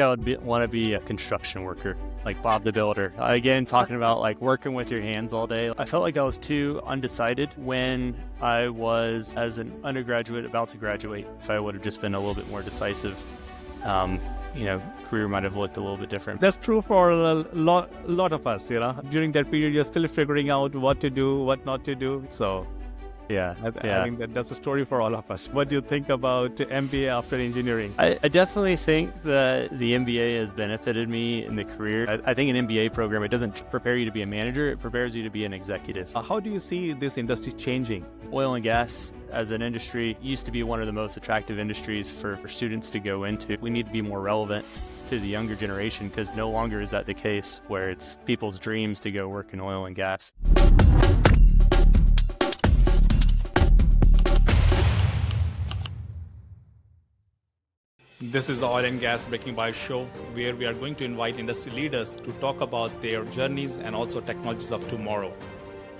I would want to be a construction worker, like Bob the Builder. Again, talking about like working with your hands all day. I felt like I was too undecided when I was, as an undergraduate, about to graduate. If I would have just been a little bit more decisive, career might have looked a little bit different. That's true for a lot of us, During that period, you're still figuring out what to do, what not to do. So Yeah. I think that's a story for all of us. What do you think about MBA after engineering? I definitely think that the MBA has benefited me in the career. I think an MBA program, it doesn't prepare you to be a manager, it prepares you to be an executive. How do you see this industry changing? Oil and gas as an industry used to be one of the most attractive industries for students to go into. We need to be more relevant to the younger generation because no longer is that the case where it's people's dreams to go work in oil and gas. This is the Oil and Gas Breaking Bias show, where we are going to invite industry leaders to talk about their journeys and also technologies of tomorrow,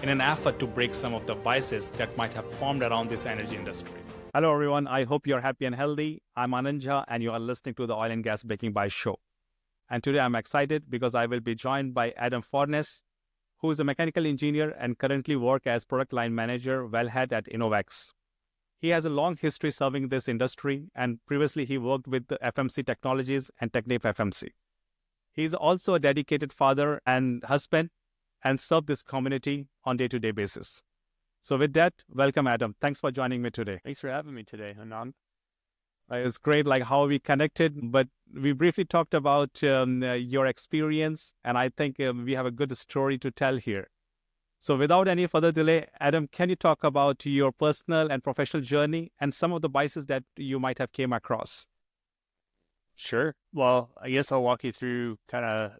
in an effort to break some of the biases that might have formed around this energy industry. Hello everyone, I hope you're happy and healthy. I'm Ananja and you are listening to the Oil and Gas Breaking Bias show. And today I'm excited because I will be joined by Adam Forness, who is a mechanical engineer and currently works as product line manager wellhead at Innovex. He has a long history serving this industry, and previously he worked with the FMC Technologies and Technip FMC. He is also a dedicated father and husband and serves this community on day-to-day basis. So with that, welcome Adam. Thanks for joining me today. Thanks for having me today, Anand. It's great how we connected, but we briefly talked about your experience, and I think we have a good story to tell here. So without any further delay, Adam, can you talk about your personal and professional journey and some of the biases that you might have came across? Sure. Well, I guess I'll walk you through kind of,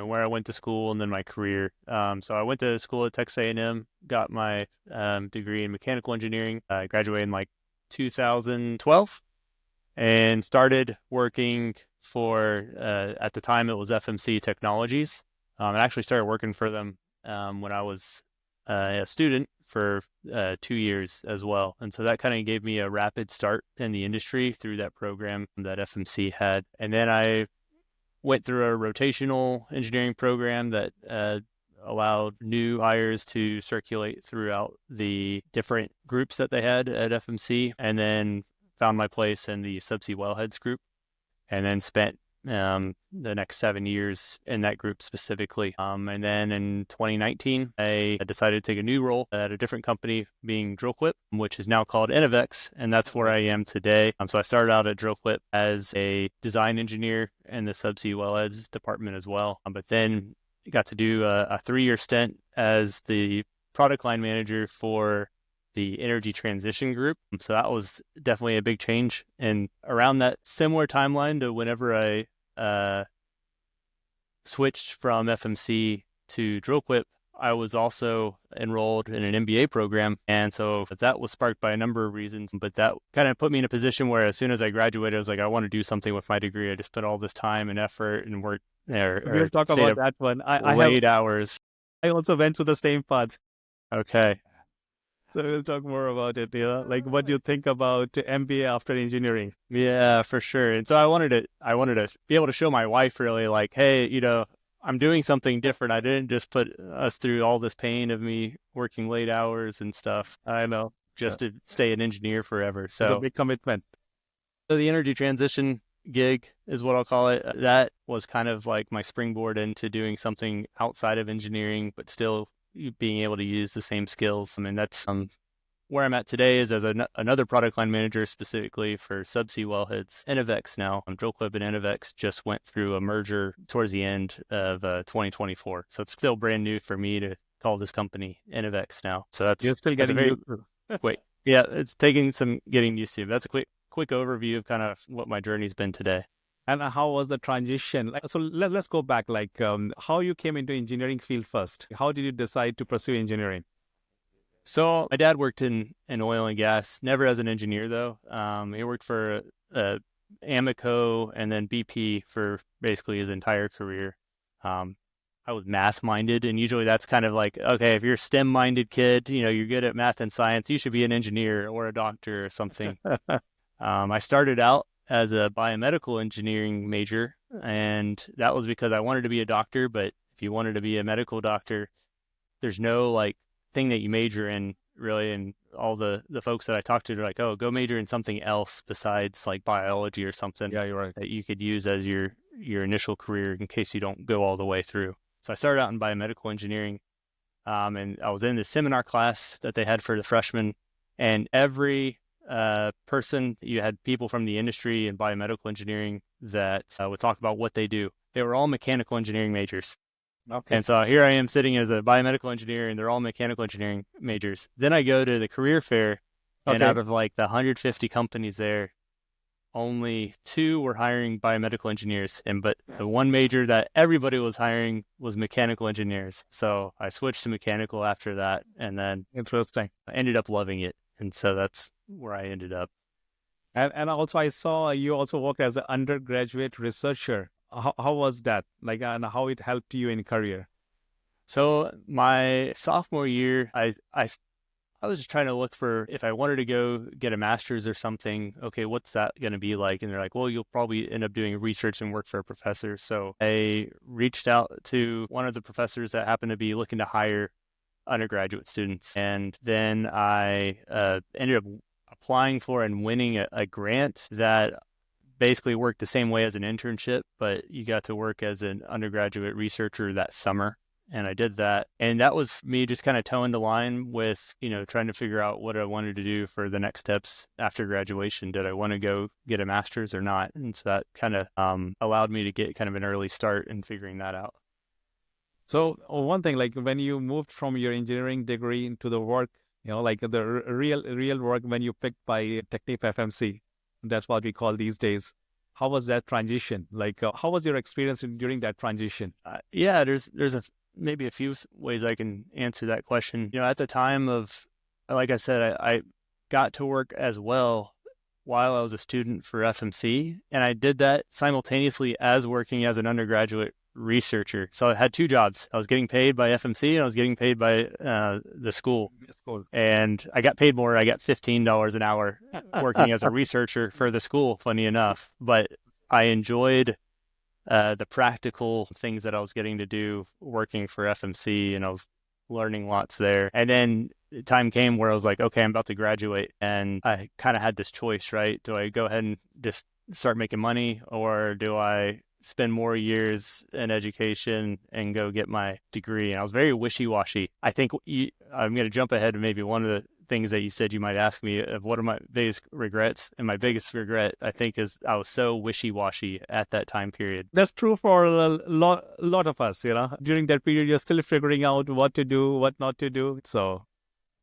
where I went to school and then my career. So I went to school at Texas A&M, got my degree in mechanical engineering. I graduated in 2012 and started working for, at the time it was FMC Technologies. I actually started working for them when I was a student for 2 years as well. And so that kind of gave me a rapid start in the industry through that program that FMC had. And then I went through a rotational engineering program that allowed new hires to circulate throughout the different groups that they had at FMC, and then found my place in the subsea wellheads group, and then spent the next 7 years in that group specifically. And then in 2019, I decided to take a new role at a different company, being Drillquip, which is now called Innovex, and that's where I am today. So I started out at Drillquip as a design engineer in the subsea wellheads department as well, but then got to do a 3-year stint as the product line manager for the energy transition group. So that was definitely a big change. And around that similar timeline to whenever I switched from FMC to Drillquip, I was also enrolled in an MBA program. And so that was sparked by a number of reasons, but that kind of put me in a position where as soon as I graduated, I was like, I want to do something with my degree. I just put all this time and effort and work there. We'll talk about that one. Late hours. I also went through the same path. Okay. So we'll talk more about it, what do you think about MBA after engineering? Yeah, for sure. And so I wanted to be able to show my wife really hey, I'm doing something different. I didn't just put us through all this pain of me working late hours and stuff. I know. Just to stay an engineer forever. So it's a big commitment. So the energy transition gig is what I'll call it. That was kind of like my springboard into doing something outside of engineering, but still being able to use the same skills. I mean, that's where I'm at today is as another product line manager specifically for subsea wellheads. Innovex now. Drillquip and Innovex just went through a merger towards the end of 2024. So it's still brand new for me to call this company Innovex now. So that's You're still getting used to. Wait, yeah, it's taking some getting used to. That's a quick overview of kind of what my journey's been today. And how was the transition? So let's go back, how you came into engineering field first. How did you decide to pursue engineering? So my dad worked in oil and gas, never as an engineer though. He worked for Amoco and then BP for basically his entire career. I was math-minded, and usually that's kind of okay, if you're a STEM-minded kid, you're good at math and science, you should be an engineer or a doctor or something. I started out as a biomedical engineering major, and that was because I wanted to be a doctor. But if you wanted to be a medical doctor, there's no like thing that you major in really. And all the folks that I talked to are like, oh, go major in something else besides like biology or something Yeah, you're right. that you could use as your initial career in case you don't go all the way through. So I started out in biomedical engineering, and I was in the seminar class that they had for the freshmen, and every person, you had people from the industry and biomedical engineering that would talk about what they do. They were all mechanical engineering majors. Okay. And so here I am sitting as a biomedical engineer, and they're all mechanical engineering majors. Then I go to the career fair, and out Okay. of like the 150 companies there, only two were hiring biomedical engineers. And but the one major that everybody was hiring was mechanical engineers. So I switched to mechanical after that, and then Interesting. I ended up loving it. And so that's where I ended up. And also I saw you also worked as an undergraduate researcher. How was that? Like, and how it helped you in career? So my sophomore year, I was just trying to look for if I wanted to go get a master's or something. Okay, what's that going to be like? And they're like, well, you'll probably end up doing research and work for a professor. So I reached out to one of the professors that happened to be looking to hire undergraduate students. And then I ended up applying for and winning a grant that basically worked the same way as an internship, but you got to work as an undergraduate researcher that summer. And I did that. And that was me just kind of toeing the line with, trying to figure out what I wanted to do for the next steps after graduation. Did I want to go get a master's or not? And so that kind of allowed me to get kind of an early start in figuring that out. So one thing, like when you moved from your engineering degree into the work, like the real work when you picked by Technip FMC, that's what we call these days. How was that transition? Like, how was your experience during that transition? Yeah, there's maybe a few ways I can answer that question. At the time of, like I said, I got to work as well while I was a student for FMC, and I did that simultaneously as working as an undergraduate researcher. So I had two jobs. I was getting paid by FMC, and I was getting paid by the school. It's cool. And I got paid more. I got $15 an hour working as a researcher for the school, funny enough. But I enjoyed the practical things that I was getting to do working for FMC, and I was learning lots there. And then time came where I was like, okay, I'm about to graduate, and I kind of had this choice, right? Do I go ahead and just start making money, or do I spend more years in education and go get my degree? And I was very wishy-washy. I think I'm going to jump ahead to maybe one of the things that you said you might ask me of what are my biggest regrets. And my biggest regret, I think, is I was so wishy-washy at that time period. That's true for a lot of us, During that period, you're still figuring out what to do, what not to do. So,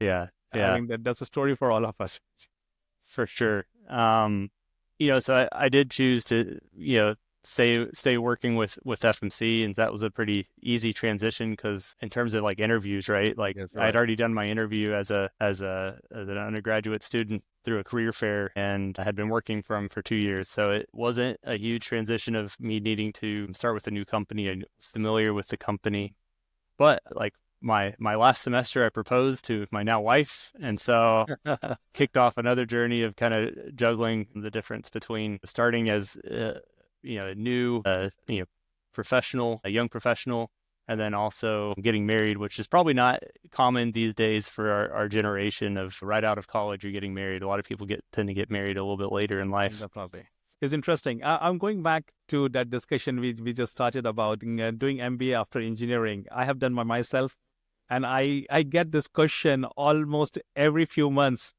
Yeah. I think that's a story for all of us. For sure. So I did choose to, stay working with FMC, and that was a pretty easy transition because in terms of like interviews, right? Like Yes, I'd right. already done my interview as an undergraduate student through a career fair, and I had been working for 2 years. So it wasn't a huge transition of me needing to start with a new company. I was familiar with the company, but like my last semester, I proposed to my now wife, and so kicked off another journey of kind of juggling the difference between starting as a new professional, a young professional, and then also getting married, which is probably not common these days for our generation of right out of college or getting married. A lot of people tend to get married a little bit later in life. Probably. It's interesting. I'm going back to that discussion we just started about doing MBA after engineering. I have done myself, and I get this question almost every few months.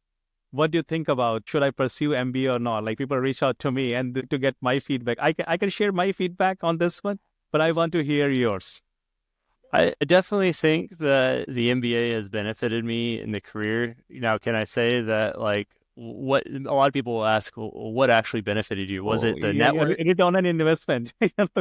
What do you think about should I pursue MBA or not? Like people reach out to me and to get my feedback. I can share my feedback on this one, but I want to hear yours. I definitely think that the MBA has benefited me in the career. Now, can I say that like what a lot of people will ask, well, what actually benefited you? Was Oh, it the yeah, network? return on investment.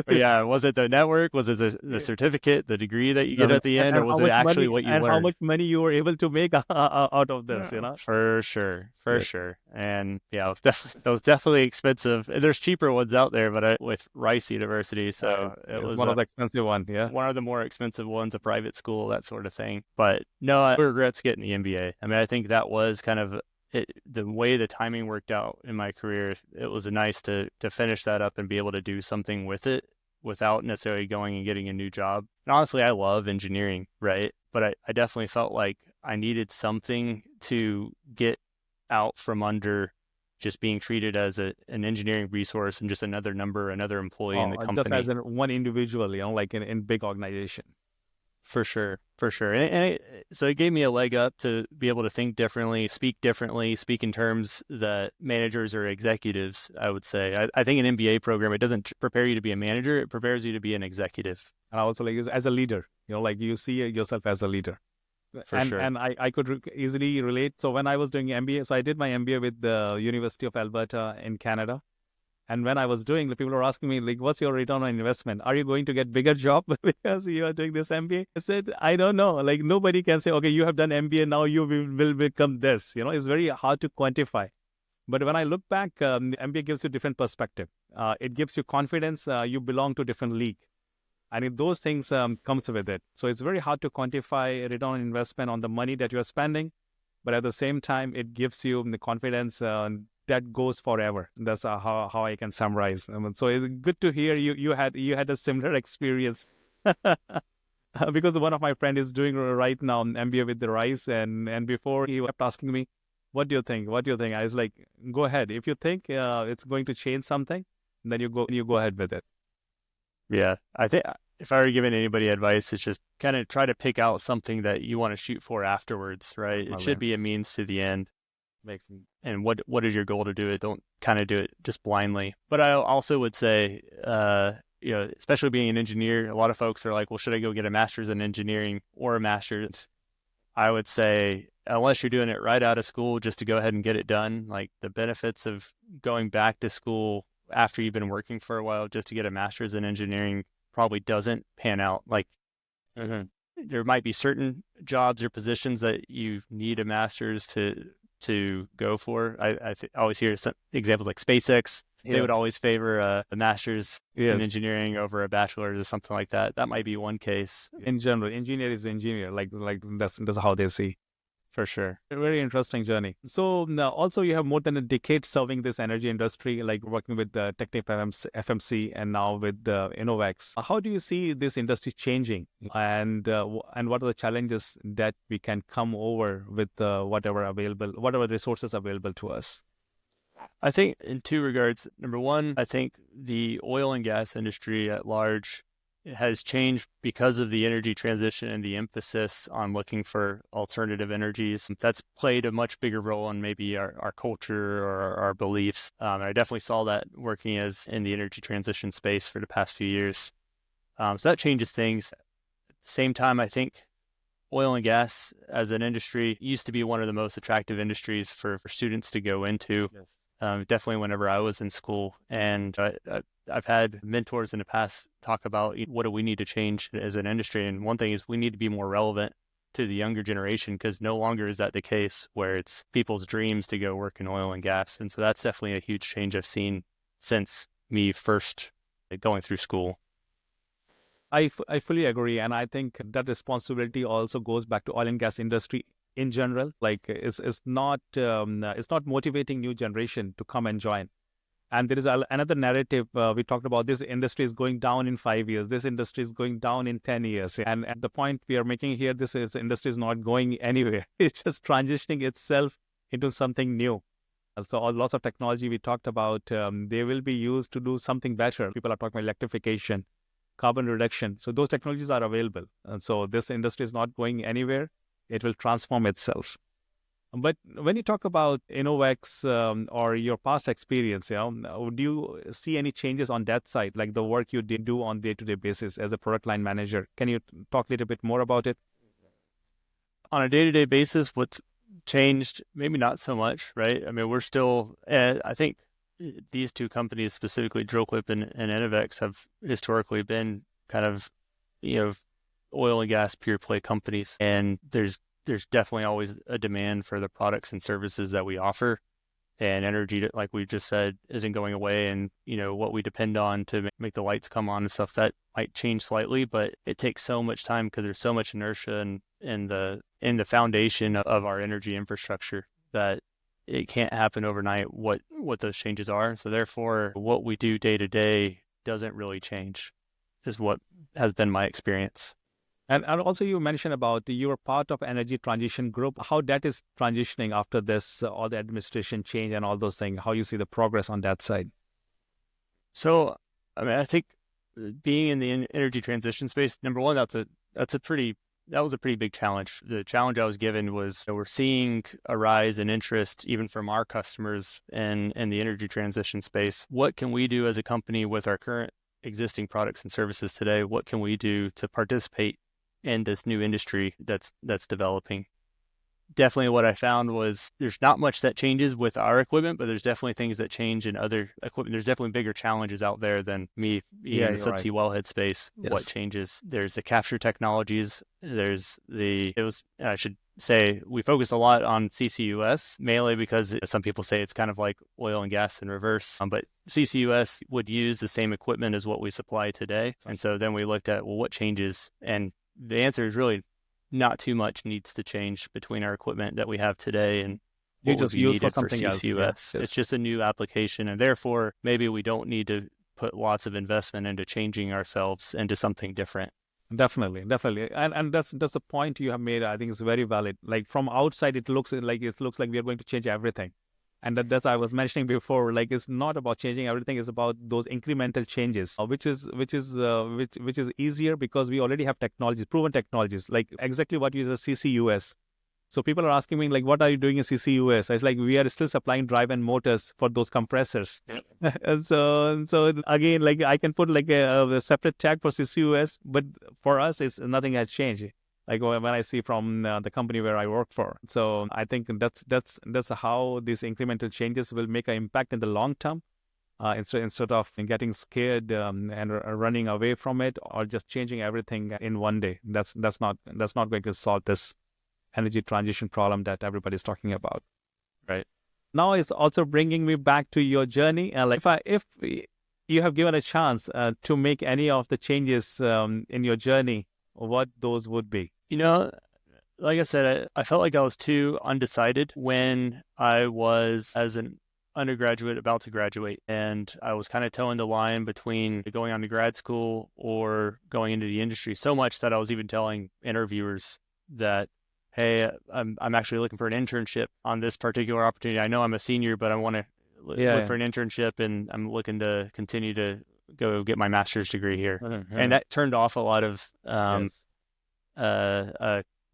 Yeah, was it the network? Was it the certificate, the degree that you get at the end, or And was how it much actually money what you and how learned? much money you were able to make out of this, Yeah. For sure, for Yes. sure. And yeah, it was definitely expensive. There's cheaper ones out there, but with Rice University, so it It's was one of the expensive one, yeah. one of the more expensive ones, a private school, that sort of thing. But no, I regrets getting the MBA. I mean, I think that was kind of the way the timing worked out in my career, it was nice to finish that up and be able to do something with it without necessarily going and getting a new job. And honestly, I love engineering, right? But I definitely felt like I needed something to get out from under just being treated as an engineering resource and just another number, another employee in the Just as company. one individual, like in big organization. For sure, for sure. So it gave me a leg up to be able to think differently, speak in terms that managers or executives, I would say. I think an MBA program, it doesn't prepare you to be a manager, it prepares you to be an executive. And also like as a leader, like you see yourself as a leader. For sure. And I could easily relate. So when I was doing MBA, so I did my MBA with the University of Alberta in Canada. And when I was doing, the people were asking me, like, what's your return on investment? Are you going to get bigger job because you are doing this MBA? I said, I don't know. Like, nobody can say, okay, you have done MBA, now you will become this. It's very hard to quantify. But when I look back, MBA gives you different perspective. It gives you confidence. You belong to different league. And if those things comes with it. So it's very hard to quantify return on investment on the money that you're spending. But at the same time, it gives you the confidence that goes forever. That's how I can summarize. So it's good to hear you had a similar experience. Because one of my friend is doing right now MBA with the Rice, and before he kept asking me, "What do you think? What do you think?" I was like, "Go ahead. If you think it's going to change something, then you go ahead with it." Yeah. I think if I were giving anybody advice, it's just kind of try to pick out something that you want to shoot for afterwards, right? It should be a means to the end. Makes sense. And what is your goal to do it? Don't kind of do it just blindly. But I also would say, especially being an engineer, a lot of folks are like, well, should I go get a master's in engineering or a master's? I would say, unless you're doing it right out of school, just to go ahead and get it done. Like the benefits of going back to school after you've been working for a while just to get a master's in engineering probably doesn't pan out. Like there might be certain jobs or positions that you need a master's to go for. I always hear some examples like SpaceX. They would always favor a master's in engineering over a bachelor's or something like that. That might be one case. In general, engineer is engineer. Like that's how they see. For sure. A very interesting journey. So now also you have more than a decade serving this energy industry, like working with the Technip FMC and now with the Innovex. How do you see this industry changing, and what are the challenges that we can come over with whatever resources available to us? I think in two regards. Number one, I think the oil and gas industry at large has changed because of the energy transition and the emphasis on looking for alternative energies. That's played a much bigger role in maybe our culture or our beliefs. And I definitely saw that working as in the energy transition space for the past few years. So that changes things. At the same time, I think oil and gas as an industry used to be one of the most attractive industries for students to go into. Yes. Definitely whenever I was in school. And I've had mentors in the past talk about what do we need to change as an industry. And one thing is we need to be more relevant to the younger generation, because no longer is that the case where it's people's dreams to go work in oil and gas. And so that's definitely a huge change I've seen since me first going through school. I fully agree. And I think that responsibility also goes back to oil and gas industry in general. Like it's not motivating new generation to come and join. And there is another narrative we talked about. This industry is going down in 5 years. This industry is going down in 10 years. And at the point we are making here, this industry is not going anywhere. It's just transitioning itself into something new. So lots of technology we talked about, they will be used to do something better. People are talking about electrification, carbon reduction. So those technologies are available. And so this industry is not going anywhere. It will transform itself. But when you talk about Innovex or your past experience, do you see any changes on that side, like the work you did do on day-to-day basis as a product line manager? Can you talk a little bit more about it? On a day-to-day basis, what's changed? Maybe not so much, right? I mean, we're still, I think these two companies, specifically Drillquip and Innovex, have historically been kind of, oil and gas pure play companies. And there's definitely always a demand for the products and services that we offer. And energy, like we just said, isn't going away. And, what we depend on to make the lights come on and stuff, that might change slightly, but it takes so much time because there's so much inertia in the foundation of our energy infrastructure that it can't happen overnight what those changes are. So therefore, what we do day to day doesn't really change, is what has been my experience. And also you mentioned about you are part of energy transition group, how that is transitioning after this, all the administration change and all those things, how you see the progress on that side. So, I mean, I think being in the energy transition space, number one, that's a pretty that was a pretty big challenge. The challenge I was given was, we're seeing a rise in interest even from our customers in the energy transition space. What can we do as a company with our current existing products and services today? What can we do to participate in this new industry that's developing? Definitely what I found was there's not much that changes with our equipment, but there's definitely things that change in other equipment. There's definitely bigger challenges out there than me being Yeah, in the you're right. subsea wellhead space. What Yes. changes? There's the capture technologies. I should say, we focus a lot on CCUS, mainly because some people say it's kind of like oil and gas in reverse. But CCUS would use the same equipment as what we supply today. And so then we looked at, well, what changes? And the answer is really not too much needs to change between our equipment that we have today and You what would just be use for needed for something else. Yeah. CCUS. It's Yes. just a new application, and therefore maybe we don't need to put lots of investment into changing ourselves into something different. Definitely, definitely, and that's the point you have made. I think is very valid. Like from outside, it looks like we are going to change everything, and that's I was mentioning before. Like it's not about changing everything; it's about those incremental changes, which is easier because we already have technologies, proven technologies, like exactly what you use CCUS. So people are asking me like, what are you doing in CCUS? It's like we are still supplying drive and motors for those compressors. Yep. And so again, like I can put like a separate tag for CCUS, but for us, it's nothing has changed. Like when I see from the company where I work for. So I think that's how these incremental changes will make an impact in the long term. Instead of getting scared and running away from it, or just changing everything in one day. That's not going to solve this energy transition problem that everybody's talking about. Right. Now it's also bringing me back to your journey. Like if you have given a chance to make any of the changes in your journey, what those would be? You know, like I said, I felt like I was too undecided when I was, as an undergraduate, about to graduate. And I was kind of towing the line between going on to grad school or going into the industry, so much that I was even telling interviewers that, hey, I'm actually looking for an internship on this particular opportunity. I know I'm a senior, but I want to Yeah, look yeah. for an internship, and I'm looking to continue to go get my master's degree here. And Mhm. that turned off a lot of Yes.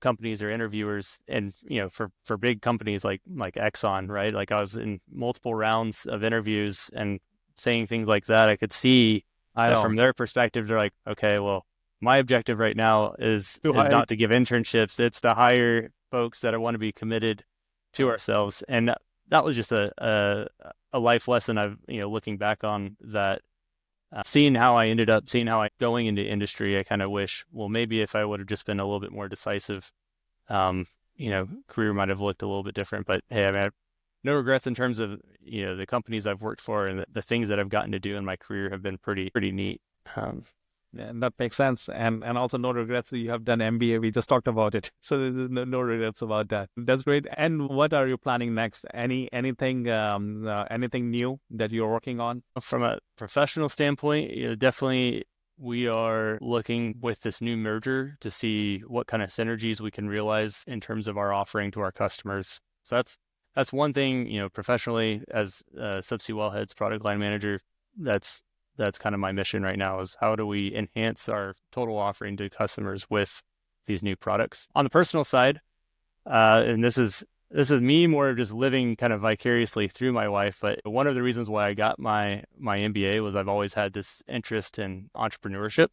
companies or interviewers, and for big companies like Exxon, right? Like I was in multiple rounds of interviews and saying things like that. I could see I that know. from their perspective, they're like, okay, well, my objective right now is Too is high. not to give internships. It's to hire folks that I want to be committed to ourselves. And that was just a life lesson I've, looking back on that. Seeing how I going into industry, I kind of wish, well, maybe if I would have just been a little bit more decisive, career might have looked a little bit different. But hey, I mean, I have no regrets in terms of, the companies I've worked for, and the things that I've gotten to do in my career have been pretty neat. Um, Yeah, that makes sense. And also no regrets. You have done MBA. We just talked about it. So there's no regrets about that. That's great. And what are you planning next? Anything new that you're working on? from a professional standpoint, definitely we are looking with this new merger to see what kind of synergies we can realize in terms of our offering to our customers. So that's one thing, professionally, as Subsea Wellheads product line manager, that's kind of my mission right now, is how do we enhance our total offering to customers with these new products. On the personal side, and this is me more just living kind of vicariously through my wife. But one of the reasons why I got my MBA was I've always had this interest in entrepreneurship.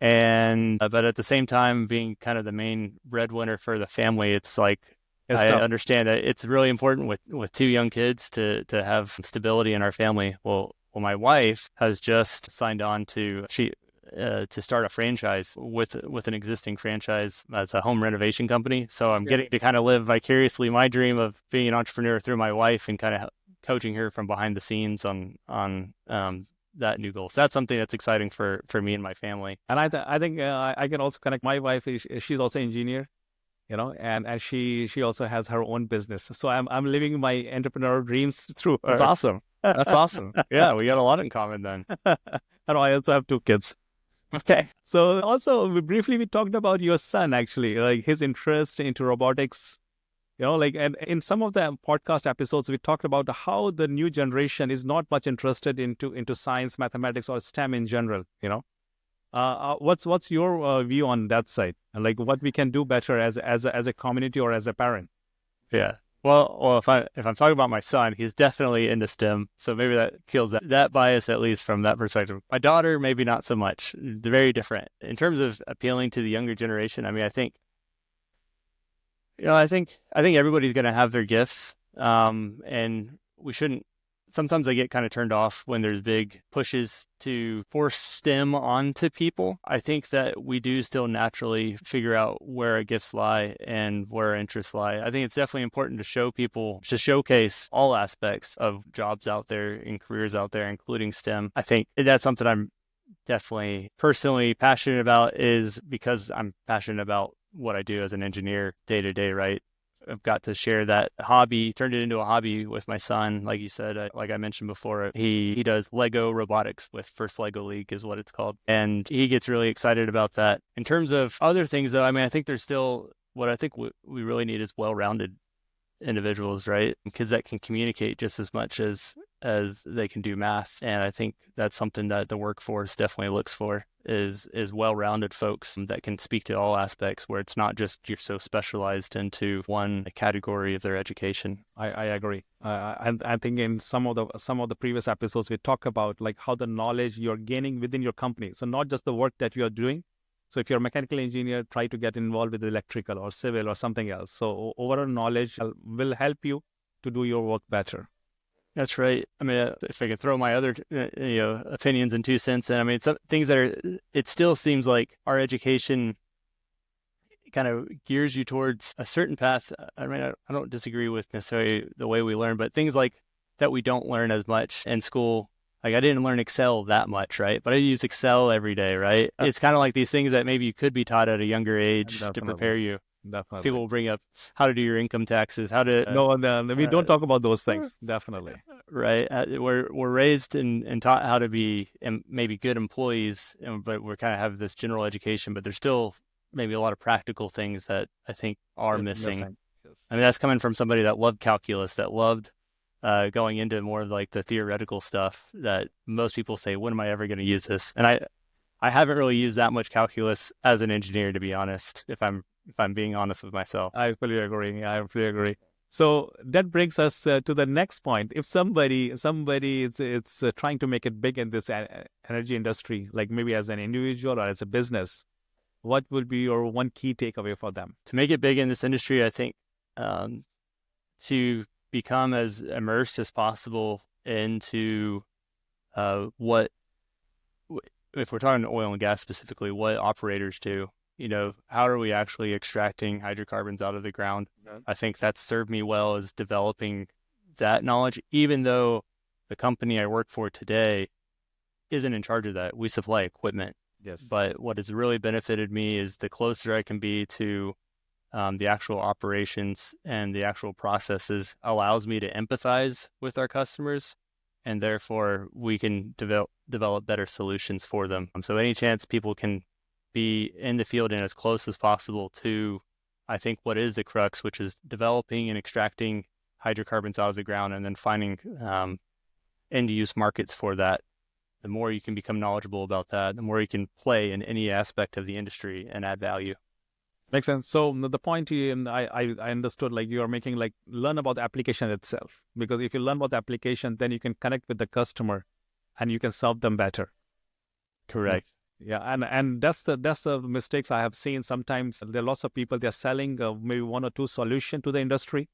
And but at the same time, being kind of the main breadwinner for the family, it's like Yes, I stuff. understand that it's really important with two young kids to have stability in our family. Well, my wife has just signed on to start a franchise with an existing franchise as a home renovation company. So I'm Okay. getting to kind of live vicariously my dream of being an entrepreneur through my wife, and kind of coaching her from behind the scenes on that new goal. So that's something that's exciting for me and my family. And I think I can also connect. My wife she's also engineer. and she also has her own business. So I'm living my entrepreneurial dreams through That's her. awesome. That's awesome. Yeah, we got a lot in common then. And I also have two kids. Okay. So also we talked about your son, actually, like his interest into robotics. Like, and in some of the podcast episodes, we talked about how the new generation is not much interested into science, mathematics, or STEM in general. What's your view on that side, and like what we can do better as a community or as a parent? Yeah. Well, if I'm talking about my son, he's definitely into STEM, so maybe that kills that bias at least from that perspective. My daughter, maybe not so much. They're very different in terms of appealing to the younger generation. I mean, I think everybody's going to have their gifts, and we shouldn't. Sometimes I get kind of turned off when there's big pushes to force STEM onto people. I think that we do still naturally figure out where our gifts lie and where our interests lie. I think it's definitely important to show people, to showcase all aspects of jobs out there and careers out there, including STEM. I think that's something I'm definitely personally passionate about, is because I'm passionate about what I do as an engineer day to day, right? I've got to share that hobby, turned it into a hobby with my son. Like you said, like I mentioned before, he does Lego robotics with First Lego League is what it's called. And he gets really excited about that. In terms of other things, though, I mean, I think there's still what I think we really need is well-rounded individuals, right? Because that can communicate just as much as they can do math. And I think that's something that the workforce definitely looks for is well-rounded folks that can speak to all aspects, where it's not just you're so specialized into one category of their education. I agree. I think in some of the previous episodes we talk about like how the knowledge you're gaining within your company. So not just the work that you are doing. So if you're a mechanical engineer, try to get involved with electrical or civil or something else. So overall knowledge will help you to do your work better. That's right. I mean, if I could throw my other, opinions and 2 cents in, I mean, some things that are, it still seems like our education kind of gears you towards a certain path. I mean, I don't disagree with necessarily the way we learn, but things like that we don't learn as much in school. Like I didn't learn Excel that much, right? But I use Excel every day, right? It's kind of like these things that maybe you could be taught at a younger age to Definitely. prepare you. People Definitely. will bring up how to do your income taxes, how to, No, no, we don't talk about those things. Definitely. right? We're raised and taught how to be maybe good employees, but we're kind of have this general education, but there's still maybe a lot of practical things that I think are It's missing. missing. Yes. I mean, that's coming from somebody that loved calculus, that loved going into more of like the theoretical stuff that most people say, when am I ever going to use this? And I haven't really used that much calculus as an engineer, to be honest, if I'm being honest with myself. I fully agree. I fully agree. So that brings us to the next point. If somebody it's trying to make it big in this energy industry, like maybe as an individual or as a business, what would be your one key takeaway for them? To make it big in this industry, I think um, to become as immersed as possible into what, if we're talking oil and gas specifically, what operators do. How are we actually extracting hydrocarbons out of the ground? Yeah. I think that's served me well as developing that knowledge, even though the company I work for today isn't in charge of that. We supply equipment. Yes. But what has really benefited me is the closer I can be to the actual operations and the actual processes allows me to empathize with our customers, and therefore we can develop better solutions for them. So any chance people can be in the field and as close as possible to, I think, what is the crux, which is developing and extracting hydrocarbons out of the ground and then finding end-use markets for that. The more you can become knowledgeable about that, the more you can play in any aspect of the industry and add value. Makes sense. So the point I understood, like you are making, like learn about the application itself, because if you learn about the application, then you can connect with the customer and you can serve them better. Correct. Yeah, and that's the mistakes I have seen. Sometimes there are lots of people, they're selling maybe one or two solution to the industry,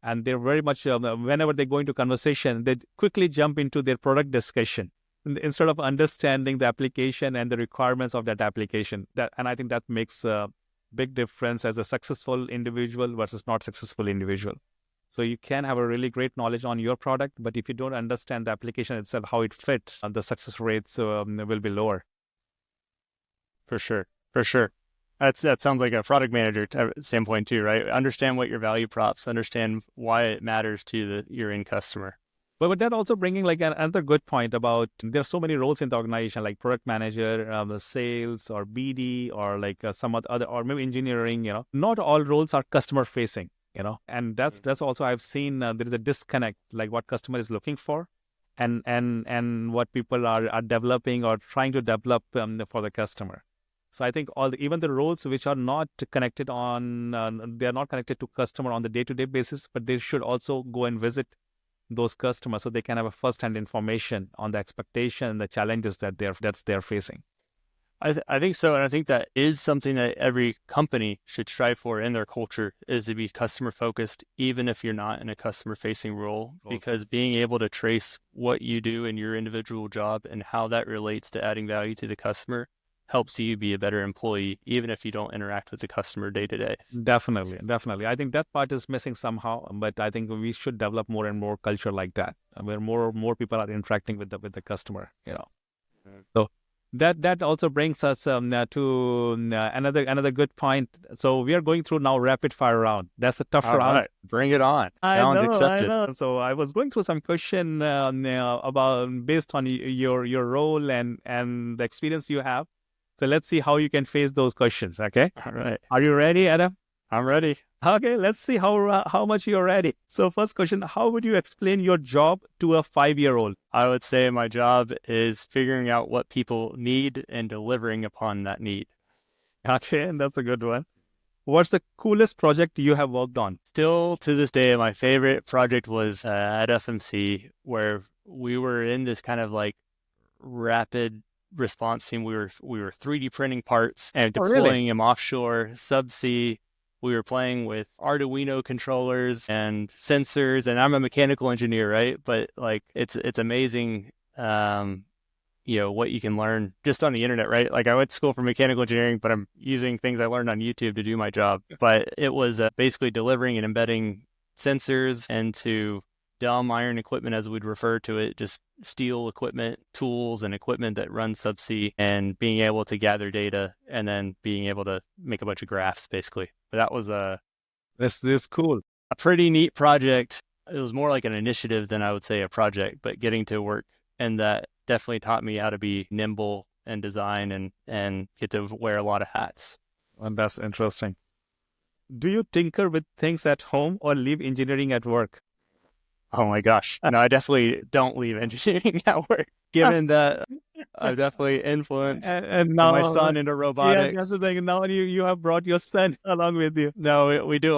and they're very much whenever they go into conversation, they quickly jump into their product discussion instead of understanding the application and the requirements of that application. And I think that makes a big difference as a successful individual versus not successful individual. So you can have a really great knowledge on your product, but if you don't understand the application itself, how it fits, the success rates will be lower. For sure. For sure. That sounds like a product manager standpoint too, right? Understand what your value props, understand why it matters to your end customer. But that also bringing like another good point about there are so many roles in the organization, like product manager, sales, or BD, or like some other, or maybe engineering. Not all roles are customer facing. And that's also I've seen there is a disconnect, like what customer is looking for, and what people are developing or trying to develop for the customer. So I think even the roles which are not connected they are not connected to customer on the day-to-day basis, but they should also go and visit those customers so they can have a first-hand information on the expectation and the challenges that they're facing. I think so, and I think that is something that every company should strive for in their culture, is to be customer focused, even if you're not in a customer facing role, because being able to trace what you do in your individual job and how that relates to adding value to the customer helps you be a better employee, even if you don't interact with the customer day to day. Definitely. I think that part is missing somehow, but I think we should develop more and more culture like that, where more people are interacting with the customer. So that also brings us to another good point. So we are going through now rapid fire round. That's a tough All round. right, bring it on. I Challenge know. accepted. So I was going through some question about based on your role and the experience you have. So let's see how you can face those questions. Okay. All right, Are you ready, Adam? I'm ready. Okay, let's see how much you're ready. So first question, how would you explain your job to a 5-year-old? I would say my job is figuring out what people need and delivering upon that need. Okay, and that's a good one. What's the coolest project you have worked on? Still to this day, my favorite project was at FMC, where we were in this kind of like rapid response team. We were 3D printing parts and deploying them offshore, subsea. We were playing with Arduino controllers and sensors, and I'm a mechanical engineer, right? But like it's amazing, what you can learn just on the internet, right? Like I went to school for mechanical engineering, but I'm using things I learned on YouTube to do my job. But it was basically delivering and embedding sensors into dumb iron equipment, as we'd refer to it, just steel equipment, tools and equipment that run subsea, and being able to gather data and then being able to make a bunch of graphs, basically. But that was This is cool. a pretty neat project. It was more like an initiative than I would say a project, but getting to work, and that definitely taught me how to be nimble and design and get to wear a lot of hats. And that's interesting. Do you tinker with things at home or leave engineering at work? Oh my gosh. No, I definitely don't leave engineering at work, given that I've definitely influenced and now my son into robotics. Yeah, that's the thing. Now you have brought your son along with you. No, we do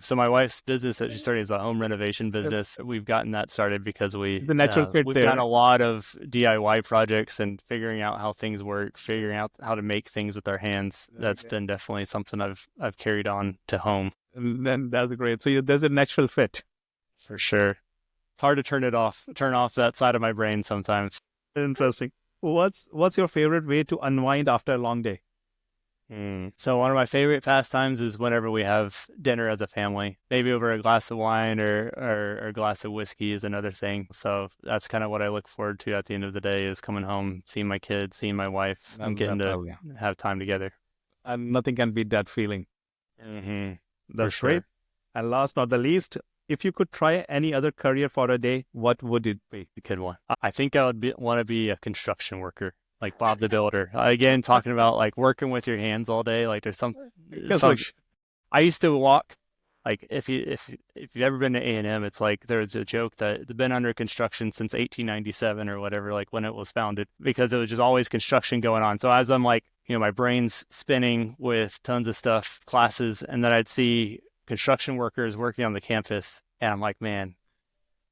so my wife's business that she started is a home renovation business. We've gotten that started because The natural fit we've there. done a lot of DIY projects and figuring out how things work, figuring out how to make things with our hands. That's been definitely something I've carried on to home. And then that's great. So there's a natural fit. For sure. It's hard to turn off that side of my brain sometimes. Interesting. What's your favorite way to unwind after a long day? So one of my favorite pastimes is whenever we have dinner as a family, maybe over a glass of wine or a glass of whiskey is another thing. So that's kind of what I look forward to at the end of the day, is coming home, seeing my kids, seeing my wife, and getting to have time together. And nothing can beat that feeling. That's sure. great. And last not the least, if you could try any other career for a day, what would it be? A good one. I think I would want to be a construction worker, like Bob the Builder. Again, talking about like working with your hands all day. Like there's some I used to walk. Like if you've ever been to A&M, it's like there's a joke that it's been under construction since 1897 or whatever, like when it was founded, because it was just always construction going on. So as I'm like, my brain's spinning with tons of stuff, classes, and then I'd see construction workers working on the campus, and I'm like, man,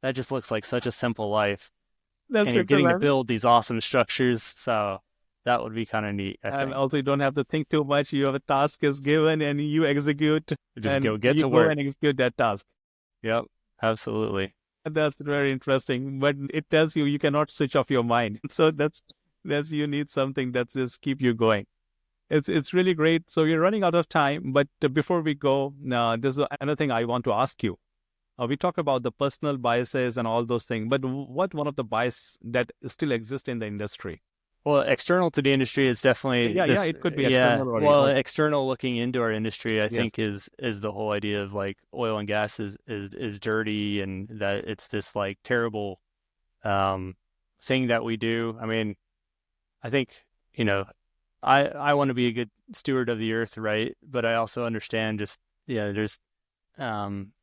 that just looks like such a simple life. And you're getting to build these awesome structures. So that would be kind of neat. I think. Also, you don't have to think too much. You have a task is given and you execute. Just and go get to work work and execute that task. Yep, absolutely. That's very interesting. But it tells you cannot switch off your mind. So that's you need something that just keep you going. It's really great. So we're running out of time. But before we go, there's another thing I want to ask you. We talk about the personal biases and all those things, but what one of the bias that still exists in the industry? Well, external to the industry is definitely Yeah, yeah, this. it could be Yeah. external Well, or external looking into our industry, I yes. think is the whole idea of like oil and gas is dirty and that it's this like terrible um thing that we do. I mean, I think, you know, I want to be a good steward of the earth, right? But I also understand just, there's um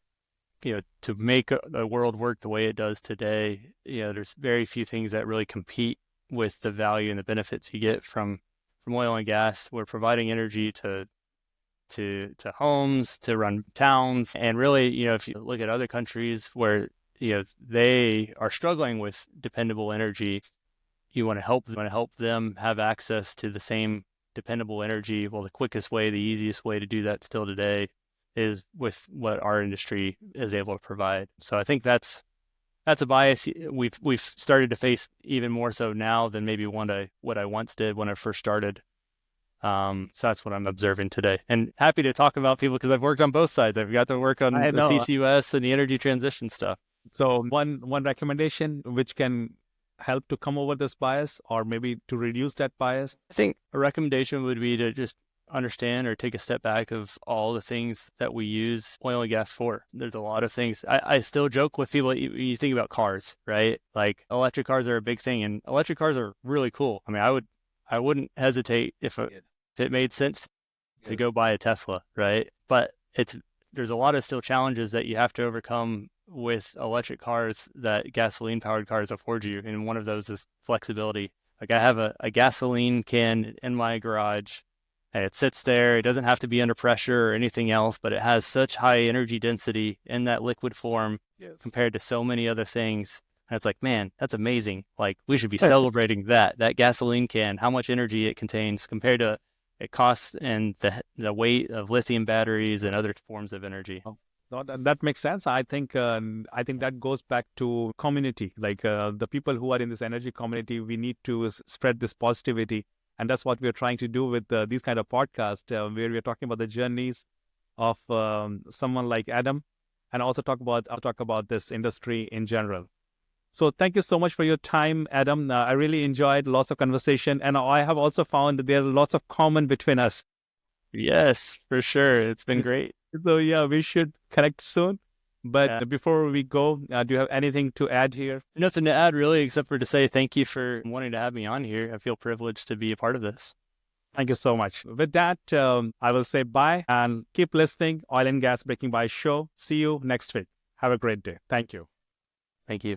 to make the world work the way it does today, there's very few things that really compete with the value and the benefits you get from oil and gas. We're providing energy to homes, to run towns, and really, if you look at other countries where they are struggling with dependable energy, you want to help them have access to the same dependable energy. Well, the quickest way, the easiest way to do that still today is with what our industry is able to provide. So I think that's a bias we've started to face even more so now than maybe what I once did when I first started. So that's what I'm observing today, and happy to talk about people because I've worked on both sides. I've got to work on I the know. CCUS and the energy transition stuff. So one recommendation which can help to come over this bias or maybe to reduce that bias. I think a recommendation would be to just understand or take a step back of all the things that we use oil and gas for. There's a lot of things. I still joke with people, you think about cars, right? Like electric cars are a big thing and electric cars are really cool. I mean, I wouldn't hesitate if it made sense to go buy a Tesla, right? But there's a lot of still challenges that you have to overcome with electric cars that gasoline powered cars afford you. And one of those is flexibility. Like I have a gasoline can in my garage and it sits there. It doesn't have to be under pressure or anything else, but it has such high energy density in that liquid form compared to so many other things. And it's like, man, that's amazing. Like we should be celebrating that gasoline can, how much energy it contains compared to it costs and the weight of lithium batteries and other forms of energy. Oh, no, that makes sense. I think that goes back to community. Like the people who are in this energy community, we need to spread this positivity, and that's what we're trying to do with these kind of podcasts, where we're talking about the journeys of someone like Adam, and also talk about this industry in general. So thank you so much for your time, Adam. I really enjoyed lots of conversation, and I have also found that there are lots of common between us. Yes, for sure. It's been great. So yeah, we should connect soon. Yeah. But before we go, do you have anything to add here? Nothing to add really, except for to say thank you for wanting to have me on here. I feel privileged to be a part of this. Thank you so much. With that, I will say bye and keep listening. Oil and Gas Breaking By Show. See you next week. Have a great day. Thank you. Thank you.